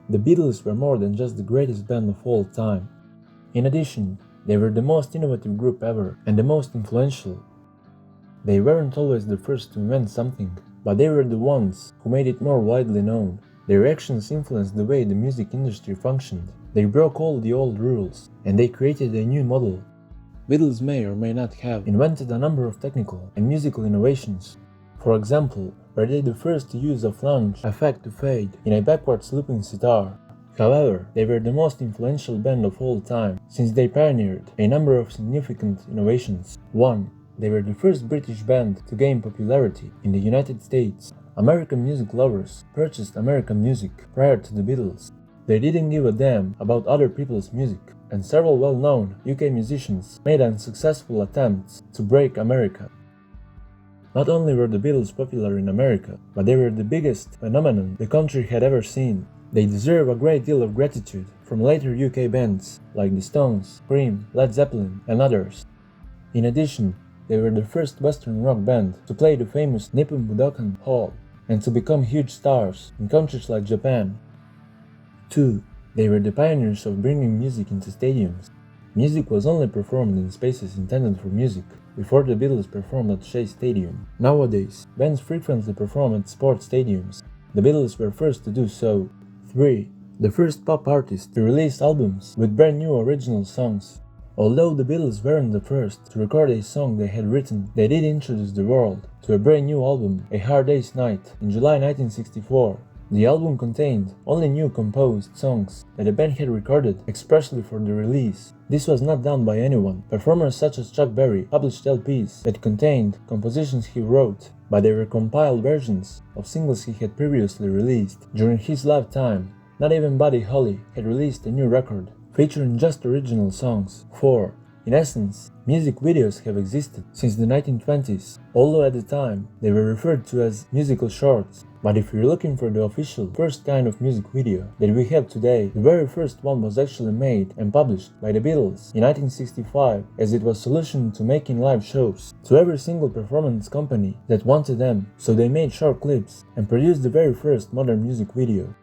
The Beatles were more than just the greatest band of all time. In addition, they were the most innovative group ever and the most influential. They weren't always the first to invent something, but they were the ones who made it more widely known. Their actions influenced the way the music industry functioned. They broke all the old rules, and they created a new model. Beatles may or may not have invented a number of technical and musical innovations. For example, were they the first to use a flange effect to fade in a backwards looping sitar. However, they were the most influential band of all time, since they pioneered a number of significant innovations. 1. They were the first British band to gain popularity in the United States. American music lovers purchased American music prior to the Beatles. They didn't give a damn about other people's music, and several well-known UK musicians made unsuccessful attempts to break America. Not only were the Beatles popular in America, but they were the biggest phenomenon the country had ever seen. They deserve a great deal of gratitude from later UK bands like the Stones, Cream, Led Zeppelin, and others. In addition, they were the first Western rock band to play the famous Nippon Budokan Hall and to become huge stars in countries like Japan. 2. They were the pioneers of bringing music into stadiums. Music was only performed in spaces intended for music before the Beatles performed at Shea Stadium. Nowadays, bands frequently perform at sports stadiums. The Beatles were first to do so. 3. The first pop artist to release albums with brand new original songs. Although the Beatles weren't the first to record a song they had written, they did introduce the world to a brand new album, A Hard Day's Night, in July 1964. The album contained only new composed songs that the band had recorded expressly for the release. This was not done by anyone. Performers such as Chuck Berry published LPs that contained compositions he wrote, but they were compiled versions of singles he had previously released. During his lifetime, not even Buddy Holly had released a new record, featuring just original songs. 4. In essence, music videos have existed since the 1920s, although at the time they were referred to as musical shorts. But if you're looking for the official first kind of music video that we have today, the very first one was actually made and published by the Beatles in 1965, as it was a solution to making live shows to every single performance company that wanted them, so they made short clips and produced the very first modern music video.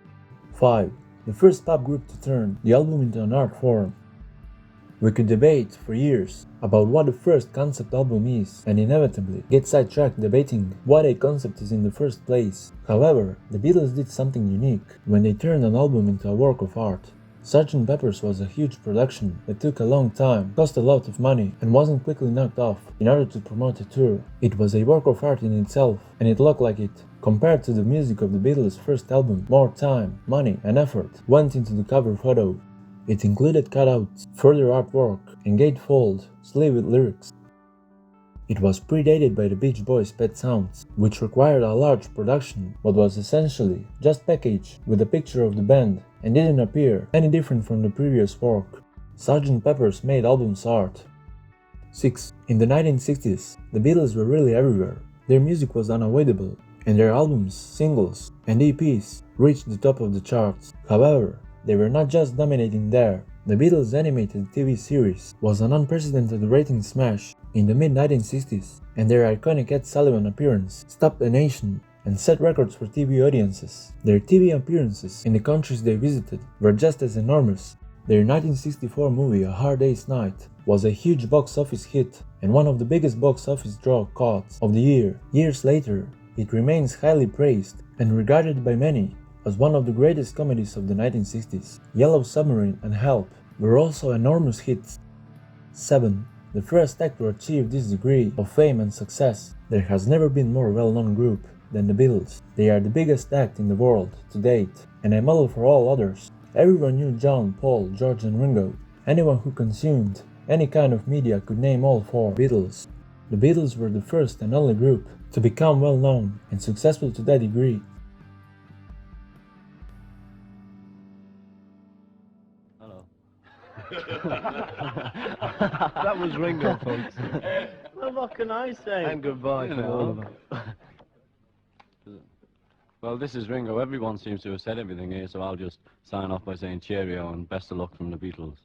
5. The first pop group to turn the album into an art form. We could debate for years about what the first concept album is and inevitably get sidetracked debating what a concept is in the first place. However, the Beatles did something unique when they turned an album into a work of art. Sgt. Pepper's was a huge production that took a long time, cost a lot of money, and wasn't quickly knocked off in order to promote a tour. It was a work of art in itself, and it looked like it. Compared to the music of the Beatles' first album, more time, money, and effort went into the cover photo. It included cutouts, further artwork, and gatefold sleeve with lyrics. It was predated by the Beach Boys' Pet Sounds, which required a large production but was essentially just packaged with a picture of the band and didn't appear any different from the previous work. Sgt. Pepper's made albums art. 6. In the 1960s, the Beatles were really everywhere. Their music was unavoidable, and their albums, singles, and EPs reached the top of the charts. However, they were not just dominating there. The Beatles' animated TV series was an unprecedented rating smash in the mid-1960s, and their iconic Ed Sullivan appearance stopped the nation and set records for TV audiences. Their TV appearances in the countries they visited were just as enormous. Their 1964 movie A Hard Day's Night was a huge box office hit and one of the biggest box office draw cards of the year. Years later, it remains highly praised and regarded by many as one of the greatest comedies of the 1960s. Yellow Submarine and Help were also enormous hits. 7. The first act to achieve this degree of fame and success. There has never been more well-known group than the Beatles. They are the biggest act in the world to date, and a model for all others. Everyone knew John, Paul, George and Ringo. Anyone who consumed any kind of media could name all four Beatles. The Beatles were the first and only group to become well-known and successful to that degree. That was Ringo, folks. Well, what can I say? And goodbye to all of them. Well, this is Ringo. Everyone seems to have said everything here, so I'll just sign off by saying cheerio and best of luck from the Beatles.